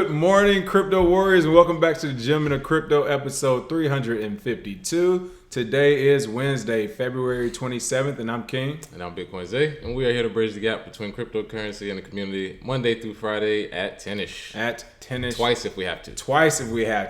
Good morning, crypto warriors, and welcome back to the Gym and the Crypto episode 352. Today is Wednesday, February 27th, and I'm King. And I'm Bitcoin Zay, and we are here to bridge the gap between cryptocurrency and the community Monday through Friday at 10ish. At 10ish. Twice if we have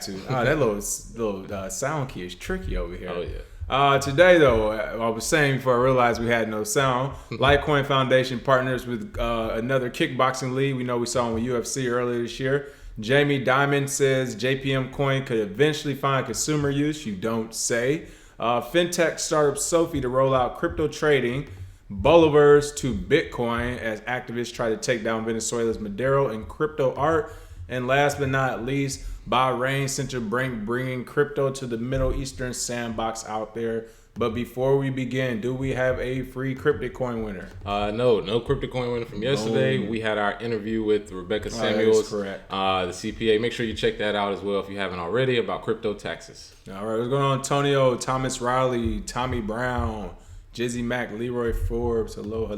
to. Oh, that little sound key is tricky over here. Oh, yeah. Today, though, I was saying before I realized we had no sound, Litecoin Foundation partners with another kickboxing league. We know we saw him with UFC earlier this year. Jamie Dimon says JPM coin could eventually find consumer use. You don't say. Fintech startup Sophie to roll out crypto trading, bolivars to Bitcoin as activists try to take down Venezuela's Maduro and crypto art. And last but not least, Bahrain Central Bank bringing crypto to the Middle Eastern sandbox out there. But before we begin, do we have a free CryptoCoin winner? No CryptoCoin winner from yesterday. We had our interview with Rebecca Samuels, correct. The CPA. Make sure you check that out as well if you haven't already, about crypto taxes. All right, what's going on? Antonio, Thomas Riley, Tommy Brown, Jizzy Mack, Leroy Forbes. Hello.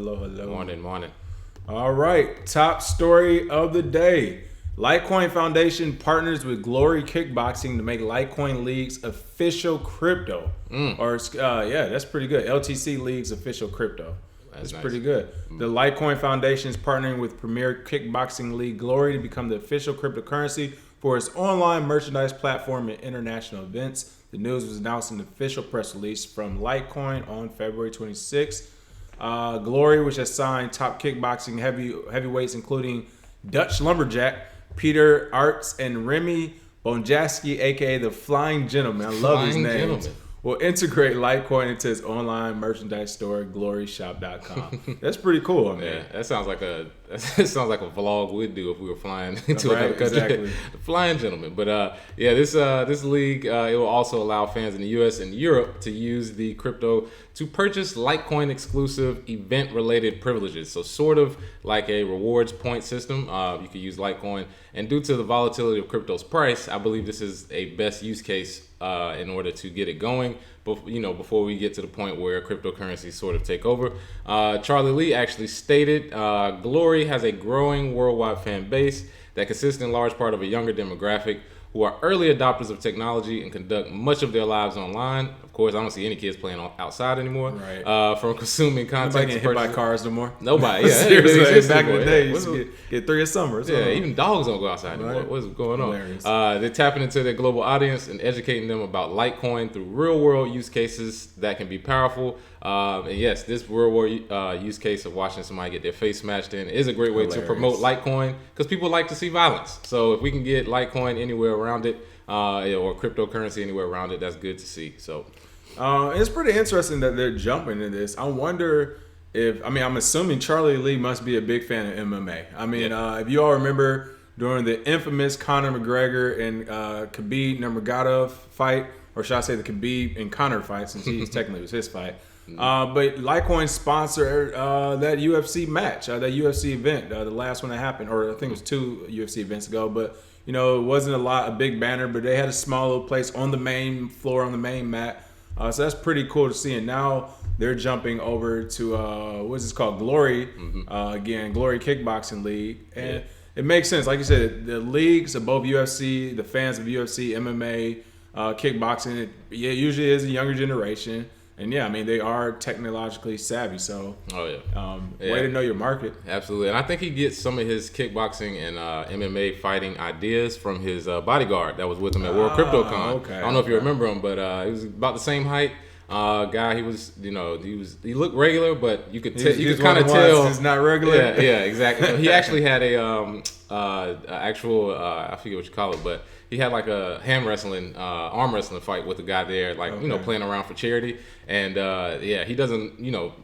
Morning. All right, top story of the day. Litecoin Foundation partners with Glory Kickboxing to make Litecoin League's official crypto. That's pretty good. LTC League's official crypto. That's nice. Pretty good. The Litecoin Foundation is partnering with Premier Kickboxing League Glory to become the official cryptocurrency for its online merchandise platform and international events. The news was announced in the official press release from Litecoin on February 26th. Glory, which has signed top kickboxing heavyweights including Dutch Lumberjack, Peter Arts, and Remy Bonjaski, aka the Flying Gentleman. I love his name. Will integrate Litecoin into its online merchandise store, gloryshop.com. That's pretty cool, man. Yeah, that sounds like a vlog we'd do if we were flying into another country. Exactly. The Flying Gentleman. But this league, it will also allow fans in the US and Europe to use the crypto to purchase Litecoin exclusive event related privileges. So sort of like a rewards point system. You could use Litecoin, and due to the volatility of crypto's price, I believe this is a best use case in order to get it going, but before we get to the point where cryptocurrencies sort of take over. Charlie Lee actually stated, Glory has a growing worldwide fan base that consists in large part of a younger demographic who are early adopters of technology and conduct much of their lives online. Of course, I don't see any kids playing outside anymore. Right. From consuming content. Nobody getting hit by cars no more. Nobody. Yeah. Seriously, back in the day, you used to get 3 a summer. Yeah, even dogs don't go outside anymore. What's going on? They're tapping into their global audience and educating them about Litecoin through real-world use cases that can be powerful. And yes, this real-world use case of watching somebody get their face smashed in is a great way to promote Litecoin, because people like to see violence. So if we can get Litecoin anywhere around it, or cryptocurrency anywhere around it, that's good to see. So it's pretty interesting that they're jumping into this. I wonder I'm assuming Charlie Lee must be a big fan of MMA. If you all remember during the infamous Conor McGregor and Khabib Nurmagomedov fight, or should I say the Khabib and Conor fight, since technically was his fight. But Litecoin sponsored that UFC match, that UFC event, the last one that happened, or I think it was 2 UFC events ago. But it wasn't a big banner, but they had a small little place on the main floor, on the main mat. So that's pretty cool to see. And now they're jumping over to what's this called, Glory, again, Glory Kickboxing League, and it makes sense. Like you said, the leagues of both UFC, the fans of UFC, MMA, kickboxing, it usually is a younger generation. And they are technologically savvy. So, way to know your market. Absolutely. And I think he gets some of his kickboxing and MMA fighting ideas from his bodyguard that was with him at World CryptoCon. Okay. I don't know if you remember him, but he was about the same height. Guy, he looked regular, but you could kind of tell he's not regular. Yeah, exactly. He actually had a actual I forget what you call it, but he had like a arm wrestling fight with a guy there, playing around for charity. And he doesn't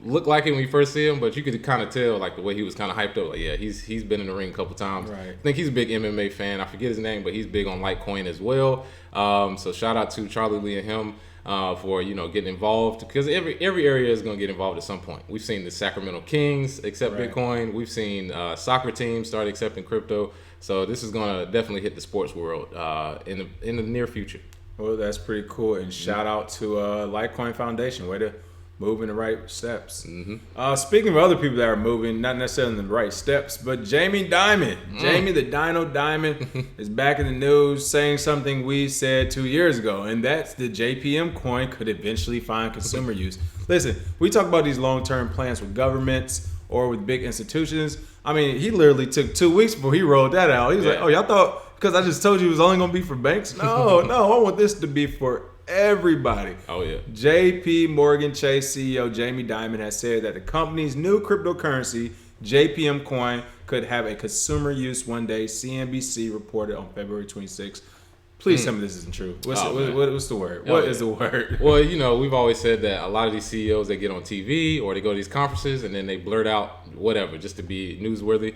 look like him when you first see him, but you could kind of tell the way he was kind of hyped up. He's been in the ring a couple times. Right. I think he's a big MMA fan. I forget his name, but he's big on Litecoin as well. So shout out to Charlie Lee and him for getting involved, because every area is going to get involved at some point. We've seen the Sacramento Kings accept Bitcoin. We've seen soccer teams start accepting crypto. So this is going to definitely hit the sports world in the near future. Well, that's pretty cool. And shout out to Litecoin Foundation. Way moving the right steps. Speaking of other people that are moving, not necessarily in the right steps, but Jamie Dimon. Jamie the Dino Diamond is back in the news saying something we said 2 years ago, and that's the JPM coin could eventually find consumer use. Listen, we talk about these long-term plans with governments or with big institutions. I mean, he literally took 2 weeks before he rolled that out. He was like, oh, y'all thought because I just told you it was only going to be for banks? No, I want this to be for everybody. Oh, yeah. JP Morgan Chase CEO Jamie Dimon has said that the company's new cryptocurrency, JPM coin, could have a consumer use one day, CNBC reported on February 26th. Please tell me this isn't true. What's the word? What is the word? Well, we've always said that a lot of these CEOs, they get on TV or they go to these conferences and then they blurt out whatever just to be newsworthy.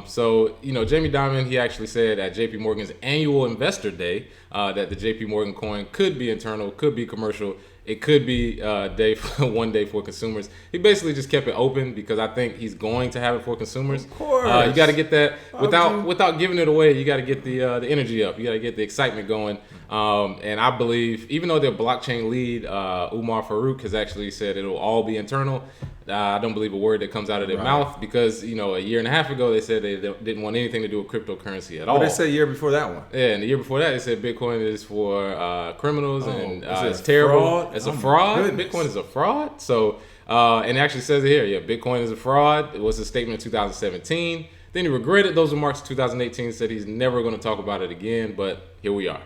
So, Jamie Dimon, he actually said at JP Morgan's annual investor day that the JP Morgan coin could be internal, could be commercial. It could be one day for consumers. He basically just kept it open because I think he's going to have it for consumers. Of course. You got to get that without giving it away. You got to get the energy up. You got to get the excitement going. And I believe, even though their blockchain lead, Umar Farouk, has actually said it'll all be internal, I don't believe a word that comes out of their mouth because, a year and a half ago, they said they didn't want anything to do with cryptocurrency at all. But they said a year before that one. Yeah, and the year before that, they said Bitcoin is for criminals and it's terrible. Fraud? It's a fraud. Goodness. Bitcoin is a fraud. So, and it actually says it here. Yeah, Bitcoin is a fraud. It was a statement in 2017. Then he regretted those remarks in 2018, said he's never going to talk about it again, but here we are.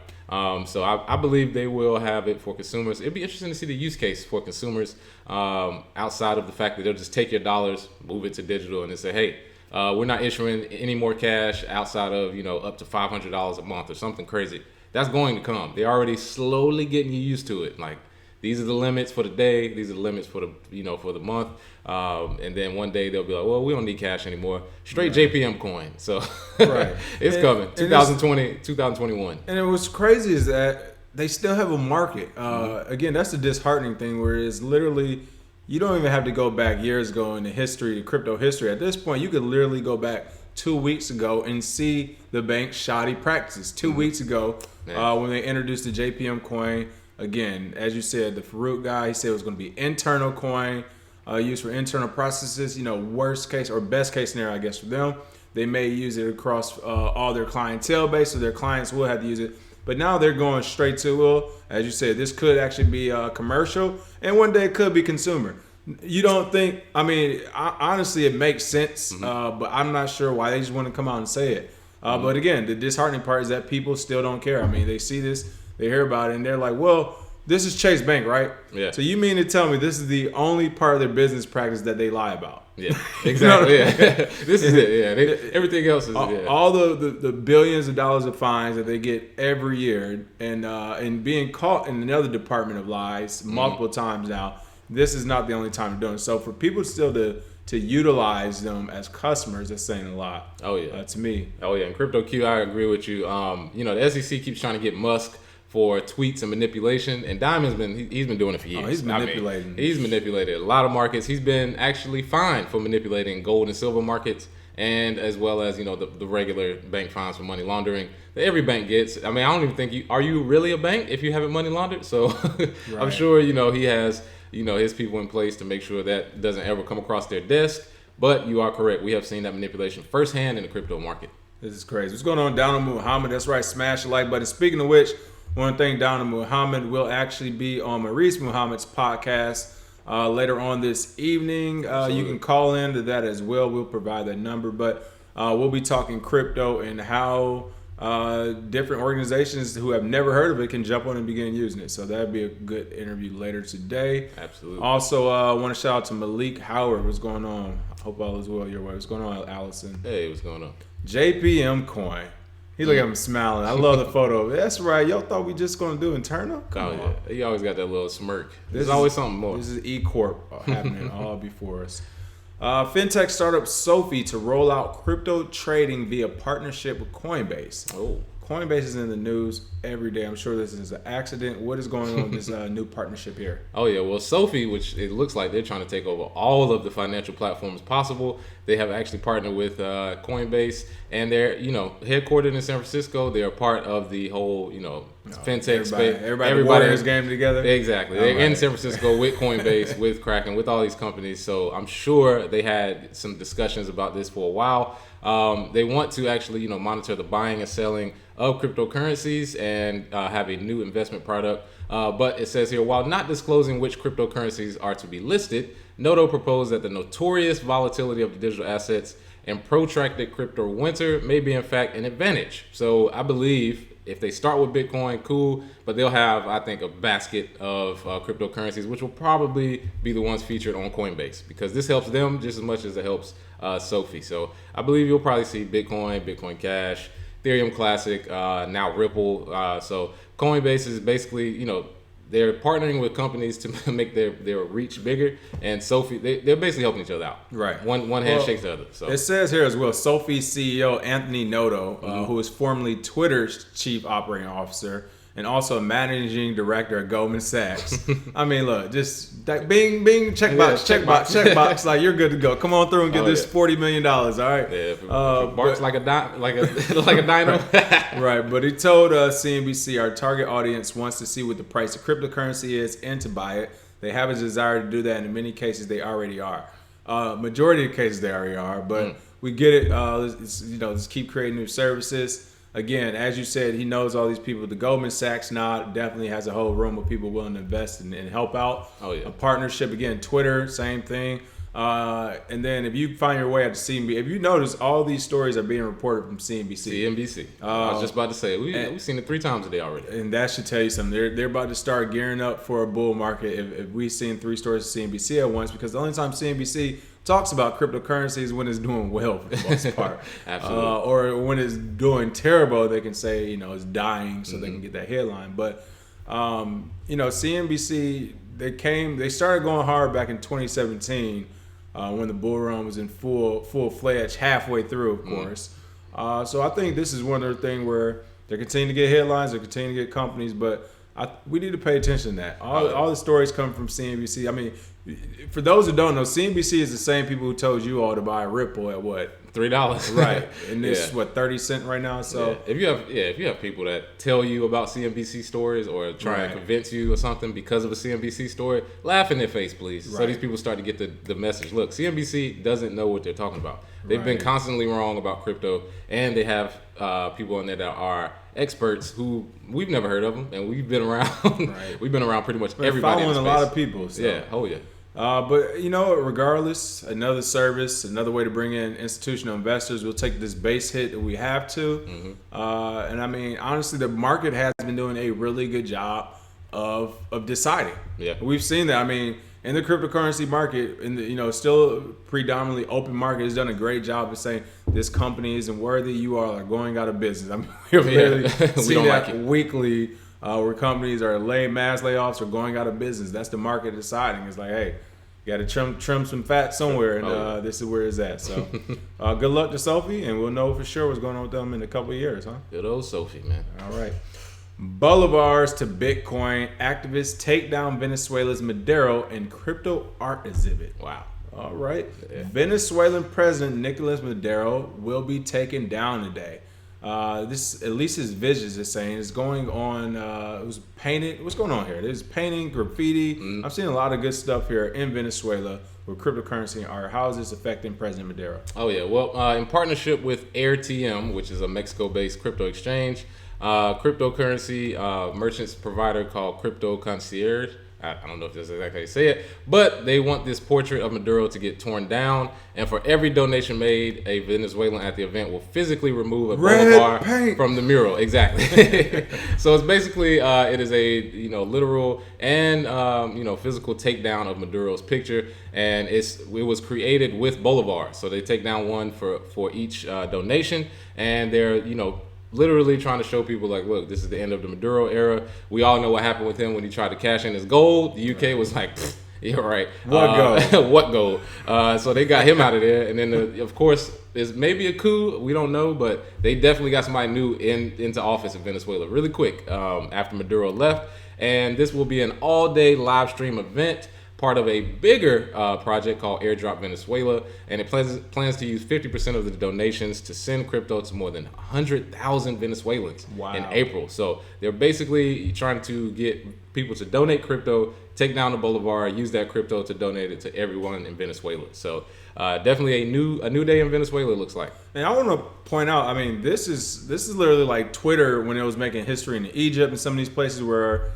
So I believe they will have it for consumers. It'd be interesting to see the use case for consumers outside of the fact that they'll just take your dollars, move it to digital, and then say, hey, we're not issuing any more cash outside of, up to $500 a month or something crazy. That's going to come. They're already slowly getting you used to it. Like, these are the limits for the day. These are the limits for the, for the month. And then one day they'll be like, well, we don't need cash anymore. Straight JPM coin. So it's coming. 2020, 2021. And what's crazy is that they still have a market. Again, that's the disheartening thing where it's literally, you don't even have to go back years ago in the history, the crypto history. At this point, you could literally go back 2 weeks ago and see the bank's shoddy practices. 2 weeks ago when they introduced the JPM coin. Again, as you said, the Farouk guy, he said it was going to be internal coin, used for internal processes. Worst case or best case scenario, I guess, for them. They may use it across all their clientele base, so their clients will have to use it. But now they're going straight to, well, as you said, this could actually be commercial, and one day it could be consumer. You don't think, honestly, it makes sense, but I'm not sure why they just want to come out and say it. But again, the disheartening part is that people still don't care. They see this, they hear about it, and they're like, well, this is Chase Bank, right? Yeah. So you mean to tell me this is the only part of their business practice that they lie about? Yeah, exactly. This is it. Yeah, everything else is all the billions of dollars of fines that they get every year, and being caught in another department of lies multiple times now. This is not the only time they're doing it. So for people still to utilize them as customers, that's saying a lot. Oh yeah, to me. Oh yeah, and Crypto Q, I agree with you. The SEC keeps trying to get Musk for tweets and manipulation, and Diamond's he's been doing it for years. He's manipulating. He's manipulated a lot of markets. He's been actually fined for manipulating gold and silver markets, and as well as the regular bank fines for money laundering that every bank gets. I don't even think are you really a bank if you haven't money laundered? So I'm sure he has his people in place to make sure that doesn't ever come across their desk. But you are correct. We have seen that manipulation firsthand in the crypto market. This is crazy. What's going on, Donald Muhammad? That's right. Smash the like button. Speaking of which, one thing, Donald Muhammad will actually be on Maurice Muhammad's podcast later on this evening. You can call in to that as well. We'll provide that number. But we'll be talking crypto and how different organizations who have never heard of it can jump on and begin using it. So that'd be a good interview later today. Absolutely. Also, I want to shout out to Malik Howard. What's going on? I hope all is well your way. What's going on, Allison? Hey, what's going on? JPM coin. He look at him smiling. I love the photo. That's right. Y'all thought we just gonna do internal? Come on. Yeah. He always got that little smirk. There's always something more. This is E-Corp happening all before us. Fintech startup Sophie to roll out crypto trading via partnership with Coinbase. Oh. Coinbase is in the news every day. I'm sure this is an accident. What is going on with this new partnership here? Oh, yeah. Well, Sophie, which it looks like they're trying to take over all of the financial platforms possible. They have actually partnered with Coinbase, and they're headquartered in San Francisco. They are part of the whole fintech space. Everybody Warriors game together. Exactly. They're in San Francisco with Coinbase, with Kraken, with all these companies. So I'm sure they had some discussions about this for a while. They want to actually monitor the buying and selling of cryptocurrencies and have a new investment product. But it says here, while not disclosing which cryptocurrencies are to be listed, Noto proposed that the notorious volatility of the digital assets and protracted crypto winter may be in fact an advantage. So I believe if they start with Bitcoin, cool, but they'll have, I think, a basket of cryptocurrencies, which will probably be the ones featured on Coinbase, because this helps them just as much as it helps Sophie. So I believe you'll probably see Bitcoin, Bitcoin Cash, Ethereum Classic, now Ripple. So Coinbase is basically, they're partnering with companies to make their reach bigger, and Sophie, they're basically helping each other out. Right. One hand shakes the other. So it says here as well, Sophie's CEO Anthony Noto, who is formerly Twitter's chief operating officer and also a managing director at Goldman Sachs. I mean, look, just bing, bing, checkbox. Like, you're good to go. Come on through and get this $40 million. All right. Yeah, if it barks like a dino. Right, but he told CNBC, our target audience wants to see what the price of cryptocurrency is and to buy it. They have a desire to do that, and in many cases, they already are. Majority of the cases, they already are, but we get it. Let's keep creating new services. Again, as you said, he knows all these people. The Goldman Sachs nod definitely has a whole room of people willing to invest and help out. Oh, yeah. A partnership, again, Twitter, same thing. And then if you find your way at the CNBC, if you notice, all these stories are being reported from CNBC. I was just about to say, we've seen it 3 times a day already. And that should tell you something. They're about to start gearing up for a bull market if we've seen 3 stories of CNBC at once, because the only time CNBC talks about cryptocurrencies when it's doing well for the most part. Absolutely. Or when it's doing terrible, they can say, it's dying, so they can get that headline. But, CNBC, they started going hard back in 2017 when the bull run was in full-fledged, halfway through, of course. So I think this is one of the things where they continue to get headlines, they continue to get companies, but we need to pay attention to that. All the stories come from CNBC. I mean, for those who don't know, CNBC is the same people who told you all to buy Ripple at what? $3. Right. And it's 30 cents right now. So if you have people that tell you about CNBC stories or try and convince you or something because of a CNBC story, laugh in their face, please. Right. So these people start to get the message. Look, CNBC doesn't know what they're talking about. They've been constantly wrong about crypto, and they have people in there that are experts who we've never heard of them, and we've been around. We've been around pretty much everybody. Following in a lot of people. So. Yeah. Oh yeah. But regardless, another service, another way to bring in institutional investors. We'll take this base hit that we have to. And I mean, honestly, the market has been doing a really good job of deciding. Yeah, we've seen that. I mean, in the cryptocurrency market, in the still predominantly open market, has done a great job of saying this company isn't worthy. You all are going out of business. I mean, we've literally seen that weekly. Where companies are mass layoffs or going out of business. That's the market deciding. It's like, hey, you got to trim some fat somewhere, and this is where it's at. So good luck to Sophie, and we'll know for sure what's going on with them in a couple of years, huh? Good old Sophie, man. All right. Bolivars to Bitcoin. Activists take down Venezuela's Maduro in crypto art exhibit. Wow. All right. Yeah. Venezuelan President Nicolas Maduro will be taken down today. This, at least his visions is saying, is going on. It was painted. What's going on here? There's painting, graffiti. I've seen a lot of good stuff here in Venezuela with cryptocurrency and art. How is this affecting President Maduro? Oh yeah, well, in partnership with AirTM, which is a Mexico-based crypto exchange, cryptocurrency merchants provider called Crypto Concierge. I don't know if that's exactly how you say it, but they want this portrait of Maduro to get torn down, and for every donation made, a Venezuelan at the event will physically remove a bolivar from the mural. Exactly. So it's basically it is a literal and physical takedown of Maduro's picture, and it was created with bolivars. So they take down one for each donation, and they're literally trying to show people like, look, this is the end of the Maduro era. We all know what happened with him when he tried to cash in his gold. The UK was like, you're right. What gold? What gold? So they got him out of there. And then, of course, there's maybe a coup. We don't know. But they definitely got somebody new into office in Venezuela really quick after Maduro left. And this will be an all-day live stream event part of a bigger project called Airdrop Venezuela, and it plans to use 50% of the donations to send crypto to more than 100,000 Venezuelans in April. So they're basically trying to get people to donate crypto, take down the Bolivar, use that crypto to donate it to everyone in Venezuela. So definitely a new day in Venezuela, it looks like. And I want to point out, I mean, this is literally like Twitter when it was making history in Egypt and some of these places where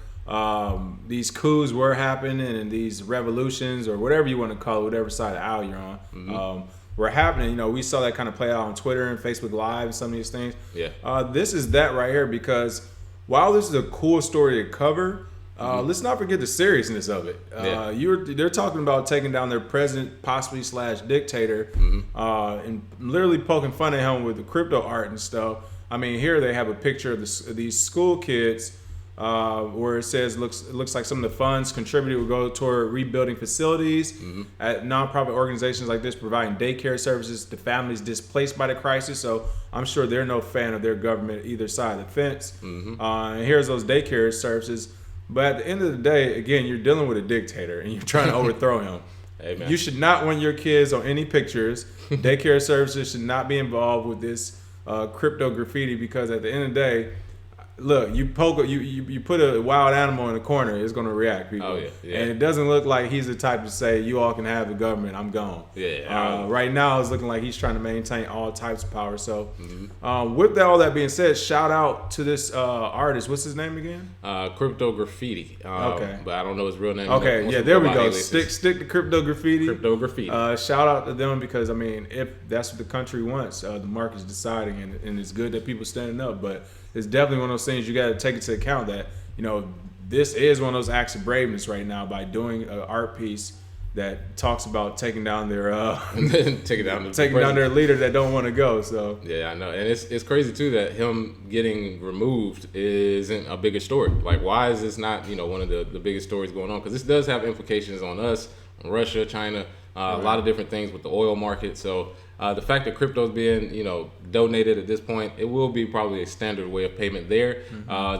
these coups were happening and these revolutions or whatever you want to call it, whatever side of the aisle you're on, were happening. You know, we saw that kind of play out on Twitter and Facebook Live and some of these things. Yeah. This is that right here, because while this is a cool story to cover, let's not forget the seriousness of it. They're talking about taking down their president, possibly / dictator, and literally poking fun at him with the crypto art and stuff. I mean, here they have a picture of these school kids where it says looks like some of the funds contributed will go toward rebuilding facilities at nonprofit organizations like this, providing daycare services to families displaced by the crisis. So I'm sure they're no fan of their government either side of the fence. And here's those daycare services. But at the end of the day, again, you're dealing with a dictator and you're trying to overthrow him. Hey, man. You should not want your kids on any pictures. Daycare services should not be involved with this crypto graffiti, because at the end of the day, look, you put a wild animal in the corner, it's going to react, people. Oh, yeah. And it doesn't look like he's the type to say, you all can have the government, I'm gone. Right now, it's looking like he's trying to maintain all types of power. So with all that being said, shout out to this artist. What's his name again? Crypto Graffiti. Okay. But I don't know his real name. Okay, yeah, there we go. Stick to Crypto Graffiti. Crypto Graffiti. Shout out to them, because, I mean, if that's what the country wants, the market's deciding, and it's good that people standing up, but it's definitely one of those things you got to take into account that, you know, this is one of those acts of braveness right now by doing an art piece that talks about taking down their taking down their leader that don't want to go. So yeah, I know, and it's crazy too that him getting removed isn't a bigger story. Like, why is this not, you know, one of the biggest stories going on? Because this does have implications on us, on Russia, China, a lot of different things with the oil market. So the fact that crypto is being, you know, donated at this point, it will be probably a standard way of payment there.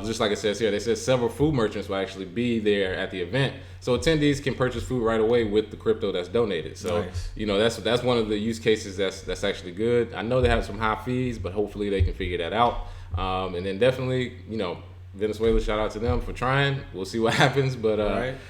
Just like it says here, they said several food merchants will actually be there at the event, so attendees can purchase food right away with the crypto that's donated. So you know, that's one of the use cases that's actually good. I know they have some high fees, but hopefully they can figure that out. And then definitely, you know, Venezuela, shout out to them for trying. We'll see what happens, but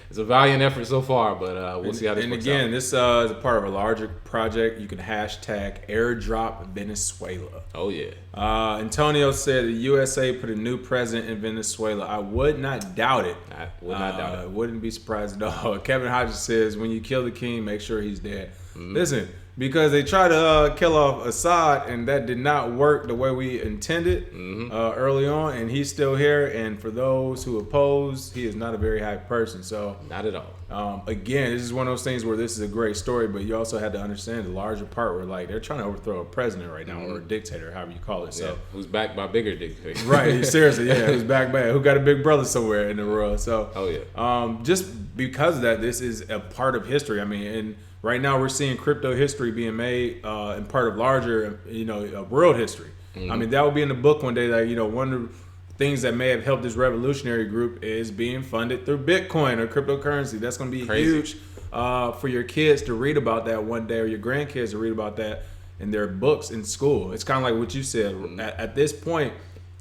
it's a valiant effort so far, but we'll see how this works out. And again, this is a part of a larger project. You can hashtag airdrop Venezuela. Oh, yeah. Antonio said the USA put a new president in Venezuela. I would not doubt it. I would not doubt it. Wouldn't be surprised at all. Kevin Hodges says, when you kill the king, make sure he's dead. Listen, because they tried to kill off Assad, and that did not work the way we intended early on, and he's still here. And for those who oppose, he is not a very happy person. So not at all. Again, this is one of those things where this is a great story, but you also had to understand the larger part where, like, they're trying to overthrow a president right now, or a dictator, however you call it. So who's backed by bigger dictators? Right, seriously, yeah, who's backed by, who got a big brother somewhere in the world. So just because of that, this is a part of history. I mean, and right now we're seeing crypto history being made and part of larger, you know, world history. I mean, that will be in the book one day. That, you know, one of the things that may have helped this revolutionary group is being funded through Bitcoin or cryptocurrency. That's going to be huge for your kids to read about that one day, or your grandkids to read about that in their books in school. It's kind of like what you said. At this point,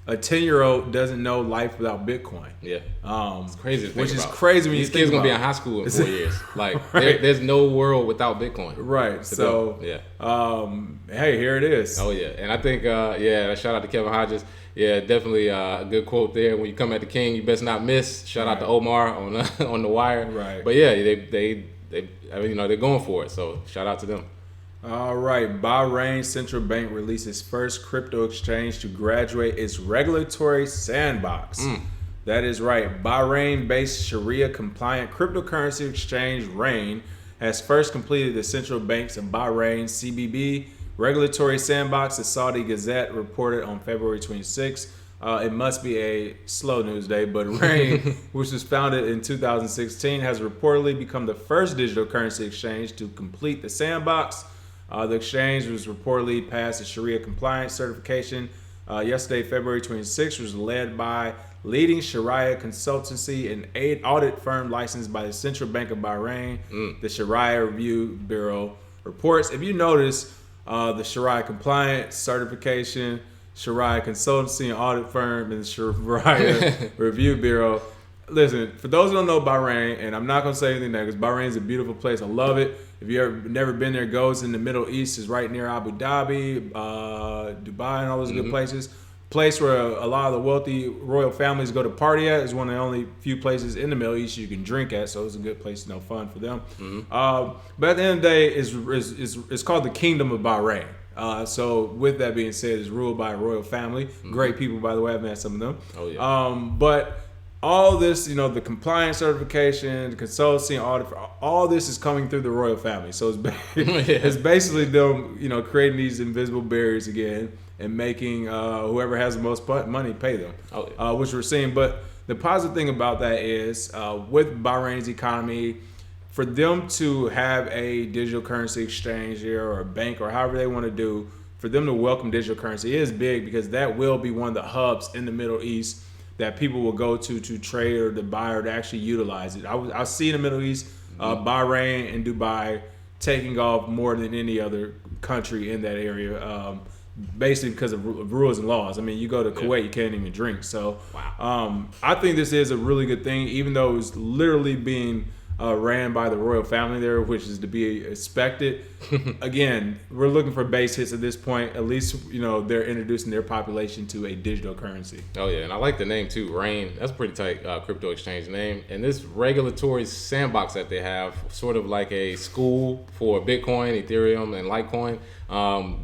a 10-year-old doesn't know life without Bitcoin. Yeah, it's crazy. Which is crazy when these you kids think gonna be in high school in 4 years. Like, right. there's no world without Bitcoin. Right. So hey, here it is. Oh yeah, and I think shout out to Kevin Hodges. Yeah, definitely a good quote there. When you come at the king, you best not miss. Shout out to Omar on the wire. Right. But yeah, they I mean, you know, they're going for it. So shout out to them. All right, Bahrain Central Bank releases first crypto exchange to graduate its regulatory sandbox. That is right. Bahrain-based Sharia-compliant cryptocurrency exchange Rain has first completed the Central Banks of Bahrain (CBB) regulatory sandbox. The Saudi Gazette reported on February 26. It must be a slow news day, but Rain, which was founded in 2016, has reportedly become the first digital currency exchange to complete the sandbox. The exchange was reportedly passed the Sharia compliance certification yesterday, February 26th, was led by leading Sharia consultancy and audit firm licensed by the Central Bank of Bahrain. The Sharia Review Bureau reports. If you notice, the Sharia compliance certification, Sharia consultancy and audit firm, and the Sharia Review Bureau. Listen, for those who don't know Bahrain, and I'm not going to say anything there because Bahrain is a beautiful place. I love it. If you ever never been there, go. It's in the Middle East. It's right near Abu Dhabi, Dubai, and all those good places. Place where a lot of the wealthy royal families go to party at. Is one of the only few places in the Middle East you can drink at, so it's a good place, fun for them. But at the end of the day, it's called the Kingdom of Bahrain. So with that being said, it's ruled by a royal family. Great people, by the way. I've met some of them. Oh yeah. But all this, the compliance certification, the consultancy, audit, all this is coming through the royal family. So it's basically them, creating these invisible barriers again and making whoever has the most money pay them, which we're seeing. But the positive thing about that is with Bahrain's economy, for them to have a digital currency exchange here or a bank or however they want to do, for them to welcome digital currency is big because that will be one of the hubs in the Middle East that people will go to trade or to buy or to actually utilize it. I see in the Middle East, Bahrain and Dubai taking off more than any other country in that area, basically because of rules and laws. I mean, you go to Kuwait, you can't even drink. So I think this is a really good thing, even though it's literally being ran by the royal family there, which is to be expected. Again, we're looking for base hits at this point. At least, they're introducing their population to a digital currency. Oh, yeah. And I like the name, too. Rain. That's a pretty tight crypto exchange name. And this regulatory sandbox that they have, sort of like a school for Bitcoin, Ethereum, and Litecoin.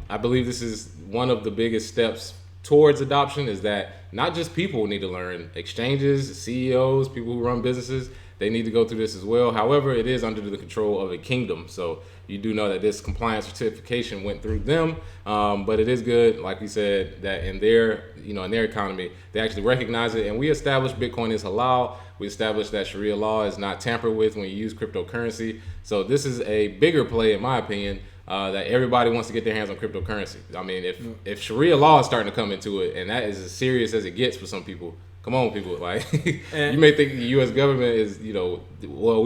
I believe this is one of the biggest steps towards adoption, is that not just people need to learn. Exchanges, CEOs, people who run businesses, they need to go through this as well. However, it is under the control of a kingdom. So you do know that this compliance certification went through them. But it is good, like we said, that in their economy, they actually recognize it. And we established Bitcoin is halal. We established that Sharia law is not tampered with when you use cryptocurrency. So this is a bigger play, in my opinion, that everybody wants to get their hands on cryptocurrency. I mean, if Sharia law is starting to come into it, and that is as serious as it gets for some people. Come on, people. Like, you may think the U.S. government is, we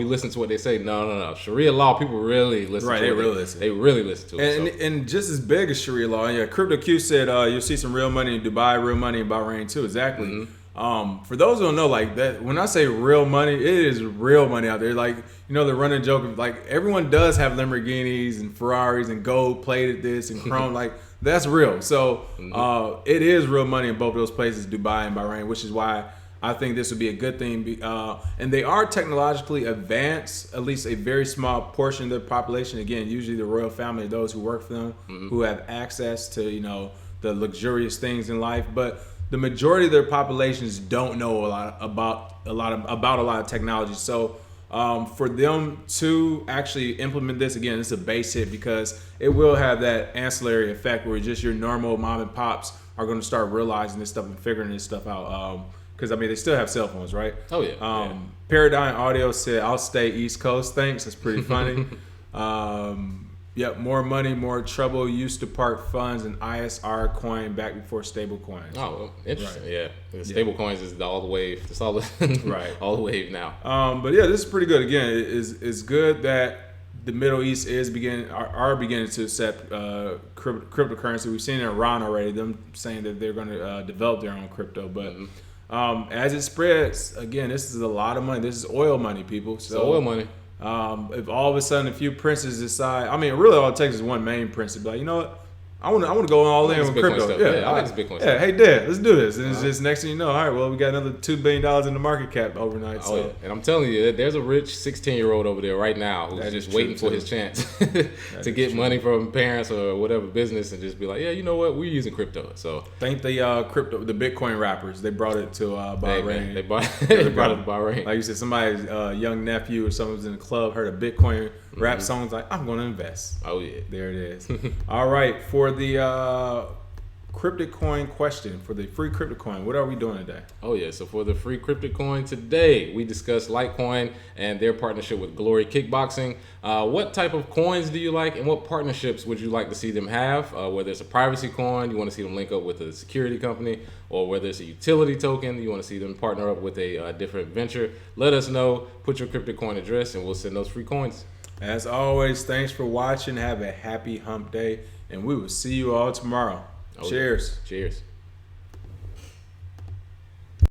listen to what they say. No. Sharia law, people really listen to it. They really listen to it. And just as big as Sharia law, Crypto Q said you'll see some real money in Dubai, real money in Bahrain too. Exactly. For those who don't know, like that, when I say real money, it is real money out there. Like, the running joke of like everyone does have Lamborghinis and Ferraris and gold plated this and chrome. Like, that's real. So it is real money in both of those places, Dubai and Bahrain, which is why I think this would be a good thing. And they are technologically advanced, at least a very small portion of the population. Again, usually the royal family, those who work for them, who have access to, the luxurious things in life. But the majority of their populations don't know about a lot of technology. So for them to actually implement this, again, it's a base hit because it will have that ancillary effect where just your normal mom and pops are going to start realizing this stuff and figuring this stuff out. Because, they still have cell phones, right? Oh, yeah. Paradigm Audio said, I'll stay East Coast. Thanks. That's pretty funny. Yep, more money, more trouble. Used to park funds in ISR coin back before stable coins. Oh, well, interesting. Right. Yeah, stable coins is all the wave. It's all right, all the wave now. But yeah, this is pretty good. Again, it's good that the Middle East are beginning to accept cryptocurrency. We've seen in Iran already them saying that they're going to develop their own crypto, but. As it spreads, again, this is a lot of money. This is oil money, people. So, it's oil money. If all of a sudden a few princes decide, really all it takes is one main prince to be like, you know what? I want to go all in with crypto. Yeah, I like this Bitcoin stuff. Yeah, hey Dad, let's do this. And it's just next thing you know, all right, well, we got another $2 billion in the market cap overnight. Oh, yeah. And I'm telling you, there's a rich 16-year-old over there right now who's just waiting for his chance to get money from parents or whatever business and just be like, yeah, you know what, we're using crypto. So thank the Bitcoin rappers. They brought it to Bahrain. They brought it to Bahrain. Like you said, somebody's young nephew or someone was in the club, heard a Bitcoin rap song, like, I'm going to invest. Oh, yeah. There it is. All right, for the cryptic coin question for the free cryptic coin. What are we doing today? Oh yeah, so for the free cryptic coin today, we discussed Litecoin and their partnership with Glory Kickboxing. What type of coins do you like, and what partnerships would you like to see them have? Whether it's a privacy coin, you want to see them link up with a security company, or whether it's a utility token, you want to see them partner up with a different venture. Let us know. Put your cryptic coin address, and we'll send those free coins. As always, thanks for watching. Have a happy hump day, and we will see you all tomorrow. Cheers. Cheers.